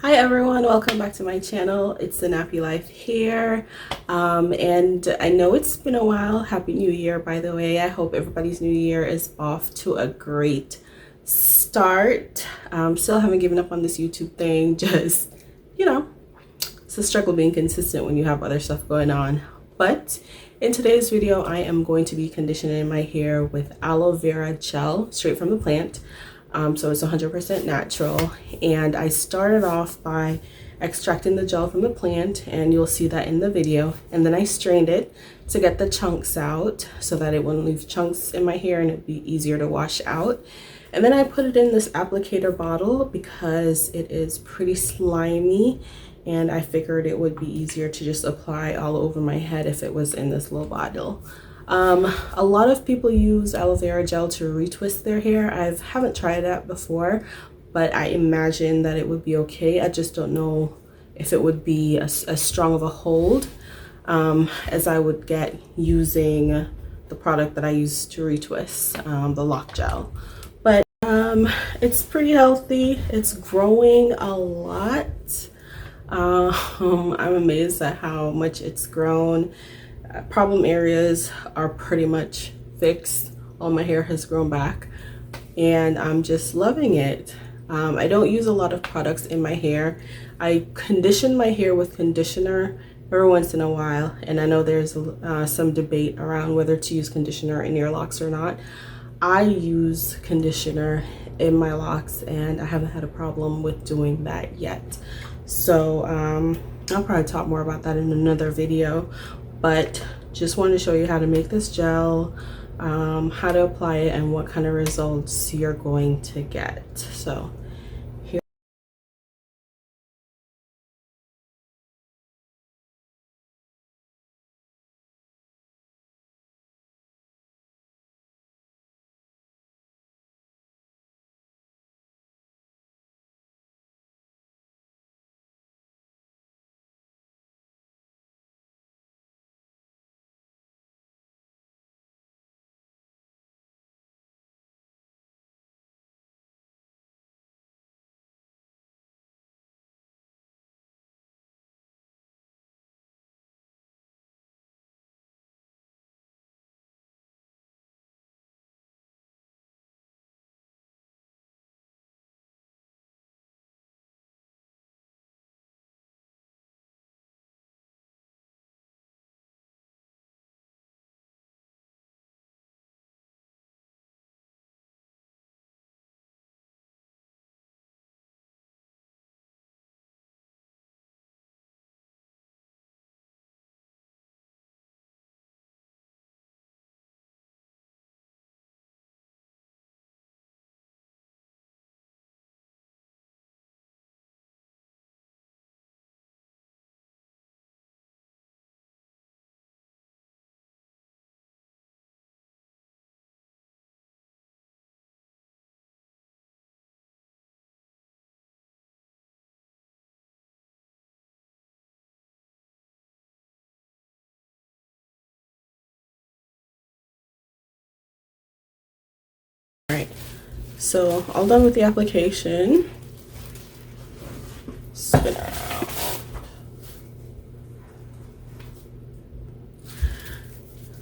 Hi everyone, welcome back to my channel. It's TheNappyLife here, and I know it's been a while. Happy New Year, by the way. I hope everybody's New Year is off to a great start. Still haven't given up on this YouTube thing. Just, it's a struggle being consistent when you have other stuff going on. But in today's video, I am going to be conditioning my hair with aloe vera gel straight from the plant. So it's 100% natural, and I started off by extracting the gel from the plant, and you'll see that in the video, and then I strained it to get the chunks out so that it wouldn't leave chunks in my hair and it'd be easier to wash out. And then I put it in this applicator bottle because it is pretty slimy, and I figured it would be easier to just apply all over my head if it was in this little bottle. A lot of people use aloe vera gel to retwist their hair. I haven't tried that before, but I imagine that it would be okay. I just don't know if it would be as strong of a hold as I would get using the product that I use to retwist, the lock gel. But it's pretty healthy. It's growing a lot. I'm amazed at how much it's grown. Problem areas are pretty much fixed. All my hair has grown back, and I'm just loving it. I don't use a lot of products in my hair. I condition my hair with conditioner every once in a while, and I know there's some debate around whether to use conditioner in your locks or not. I use conditioner in my locks, and I haven't had a problem with doing that yet. So I'll probably talk more about that in another video, but just wanted to show you how to make this gel, how to apply it, and what kind of results you're going to get. So here. All right, so all done with the application. Spin it out.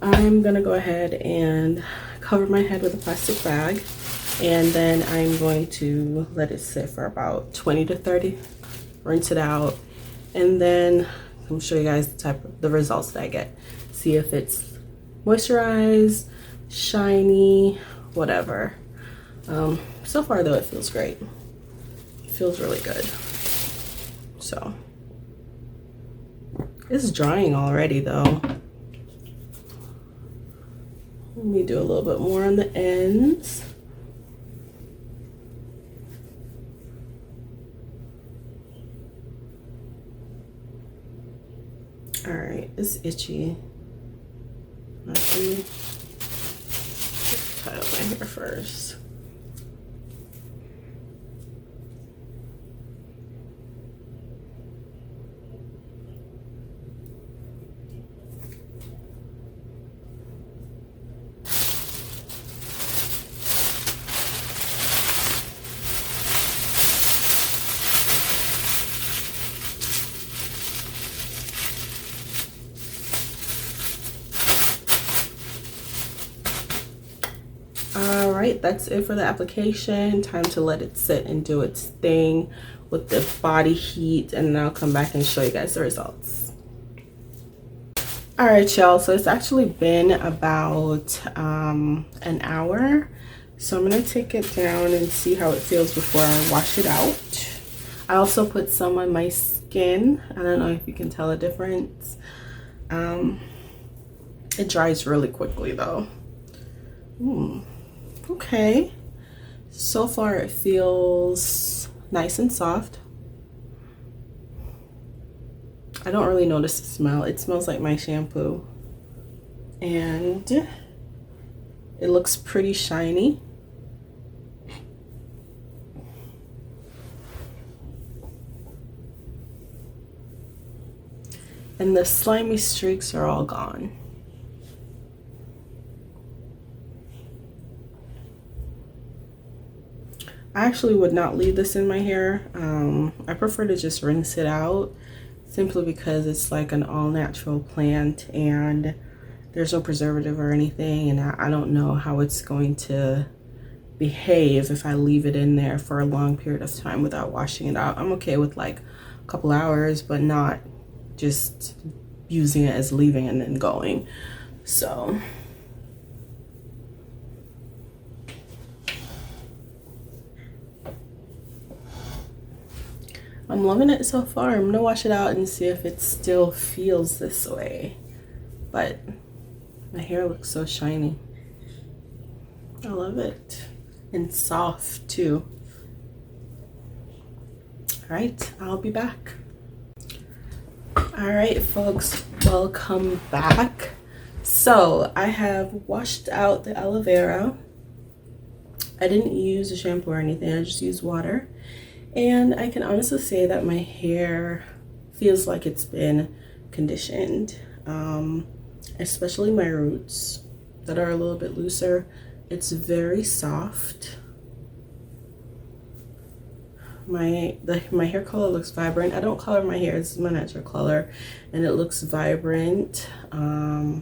I'm gonna go ahead and cover my head with a plastic bag, and then I'm going to let it sit for about 20 to 30, rinse it out, and then I'm show you guys the results that I get. See if it's moisturized, shiny, whatever. So far though, it feels great. It feels really good. So it's drying already though. Let me do a little bit more on the ends. All right, it's itchy. Let me tie up my hair first. right, that's it for the application. Time to let it sit and do its thing with the body heat, and then I'll come back and show you guys the results. All right, y'all, so it's actually been about an hour. So I'm gonna take it down and see how it feels before I wash it out. I also put some on my skin. I don't know if you can tell a difference. It dries really quickly though. Okay, so far it feels nice and soft. I don't really notice the smell. It smells like my shampoo, and it looks pretty shiny. And the slimy streaks are all gone. I actually would not leave this in my hair. I prefer to just rinse it out, simply because it's like an all-natural plant and there's no preservative or anything, and I don't know how it's going to behave if I leave it in there for a long period of time without washing it out. I'm okay with like a couple hours, but not just using it as leaving and then going. So I'm loving it so far. I'm gonna wash it out and see if it still feels this way. But my hair looks so shiny. I love it. And soft too. All right, I'll be back. All right, folks, welcome back. So I have washed out the aloe vera. I didn't use a shampoo or anything. I just used water. And I can honestly say that my hair feels like it's been conditioned, especially my roots that are a little bit looser. It's very soft. My hair color looks vibrant. I don't color my hair, this is my natural color, and it looks vibrant. My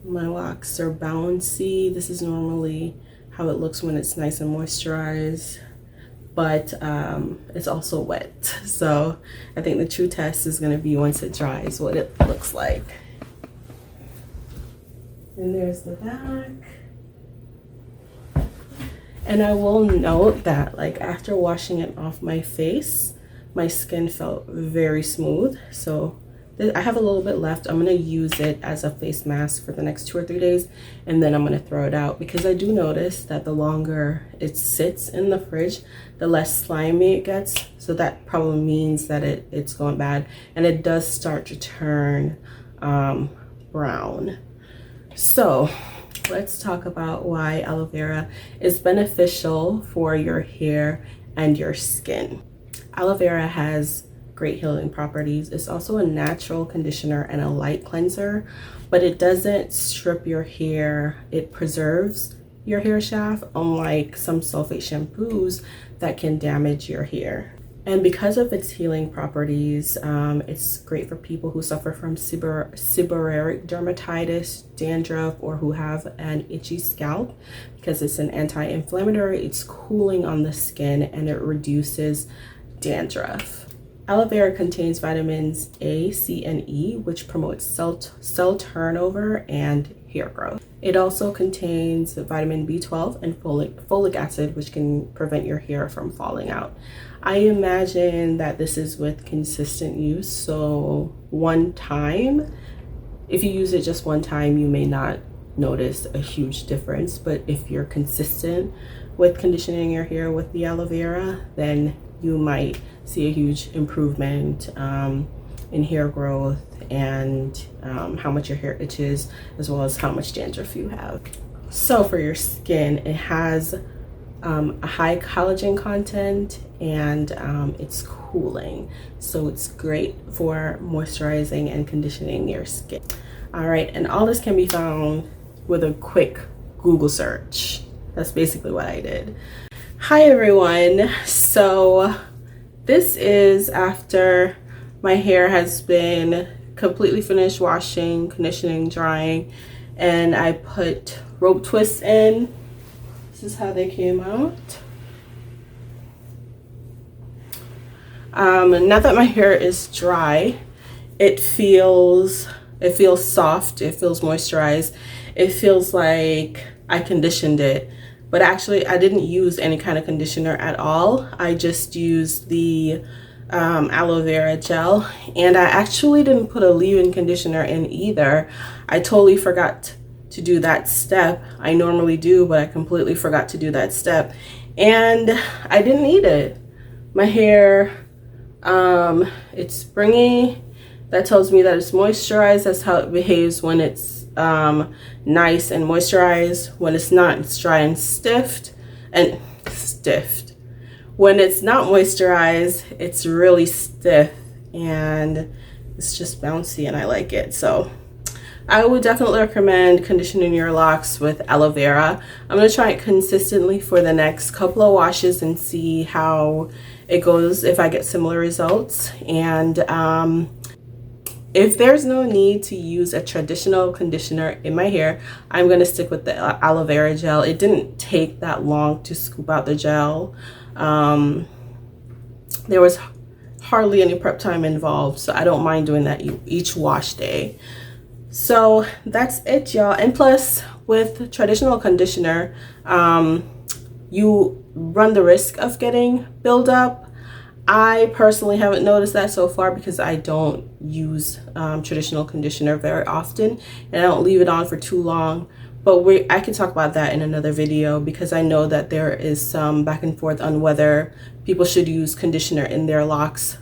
locks are bouncy. This is normally how it looks when it's nice and moisturized, but it's also wet. So I think the true test is going to be once it dries what it looks like. And there's the back. And I will note that like after washing it off my face, my skin felt very smooth. So I have a little bit left. I'm going to use it as a face mask for the next 2 or 3 days, and then I'm going to throw it out, because I do notice that the longer it sits in the fridge, the less slimy it gets. So that probably means that it's going bad, and it does start to turn brown. So let's talk about why aloe vera is beneficial for your hair and your skin. Aloe vera has great healing properties. It's also a natural conditioner and a light cleanser, but it doesn't strip your hair. It preserves your hair shaft, unlike some sulfate shampoos that can damage your hair. And because of its healing properties, it's great for people who suffer from seborrheic dermatitis, dandruff, or who have an itchy scalp, because it's an anti-inflammatory. It's cooling on the skin and it reduces dandruff. Aloe vera contains vitamins A, C, and E, which promotes cell turnover and hair growth. It also contains vitamin B12 and folic acid, which can prevent your hair from falling out. I imagine that this is with consistent use. So one time, if you use it just one time, you may not notice a huge difference. But if you're consistent with conditioning your hair with the aloe vera, then you might see a huge improvement in hair growth and how much your hair itches, as well as how much dandruff you have. So for your skin, it has a high collagen content, and it's cooling. So it's great for moisturizing and conditioning your skin. All right, and all this can be found with a quick Google search. That's basically what I did. Hi everyone. So this is after my hair has been completely finished washing, conditioning, drying, and I put rope twists in. This is how they came out. Now that my hair is dry, it feels soft, it feels moisturized, it feels like I conditioned it. But actually I didn't use any kind of conditioner at all. I just used the aloe vera gel, and I actually didn't put a leave-in conditioner in either. I totally forgot to do that step. I normally do, but I completely forgot to do that step, and I didn't need it. My hair, it's springy. That tells me that it's moisturized. That's how it behaves when it's nice and moisturized. When it's not, it's dry and stiffed. When it's not moisturized, it's really stiff and it's just bouncy, and I like it. So I would definitely recommend conditioning your locks with aloe vera. I'm going to try it consistently for the next couple of washes and see how it goes, if I get similar results. And if there's no need to use a traditional conditioner in my hair, I'm going to stick with the aloe vera gel. It didn't take that long to scoop out the gel. There was hardly any prep time involved, so I don't mind doing that each wash day. So that's it, y'all. And plus, with traditional conditioner, you run the risk of getting buildup. I personally haven't noticed that so far because I don't use traditional conditioner very often, and I don't leave it on for too long. But I can talk about that in another video, because I know that there is some back and forth on whether people should use conditioner in their locks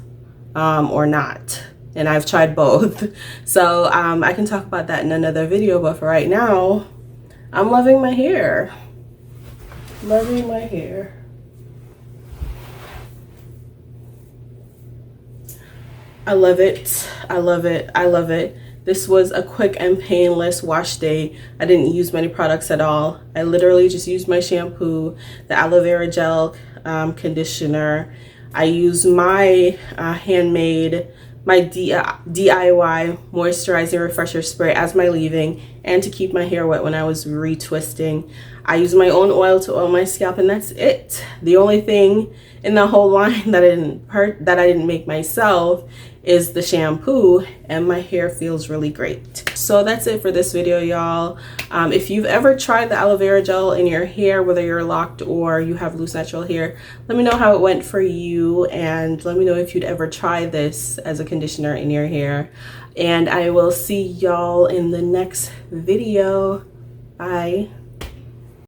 or not. And I've tried both. So I can talk about that in another video. But for right now, I'm loving my hair. Loving my hair. I love it. I love it. I love it. This was a quick and painless wash day. I didn't use many products at all. I literally just used my shampoo, the aloe vera gel conditioner. I used my handmade, my DIY moisturizing refresher spray as my leave-in, and to keep my hair wet when I was retwisting. I used my own oil to oil my scalp, and that's it. The only thing in the whole line that I didn't make myself is the shampoo, and my hair feels really great. So that's it for this video, y'all. If you've ever tried the aloe vera gel in your hair, whether you're locked or you have loose natural hair, let me know how it went for you, and let me know if you'd ever try this as a conditioner in your hair. And I will see y'all in the next video. Bye.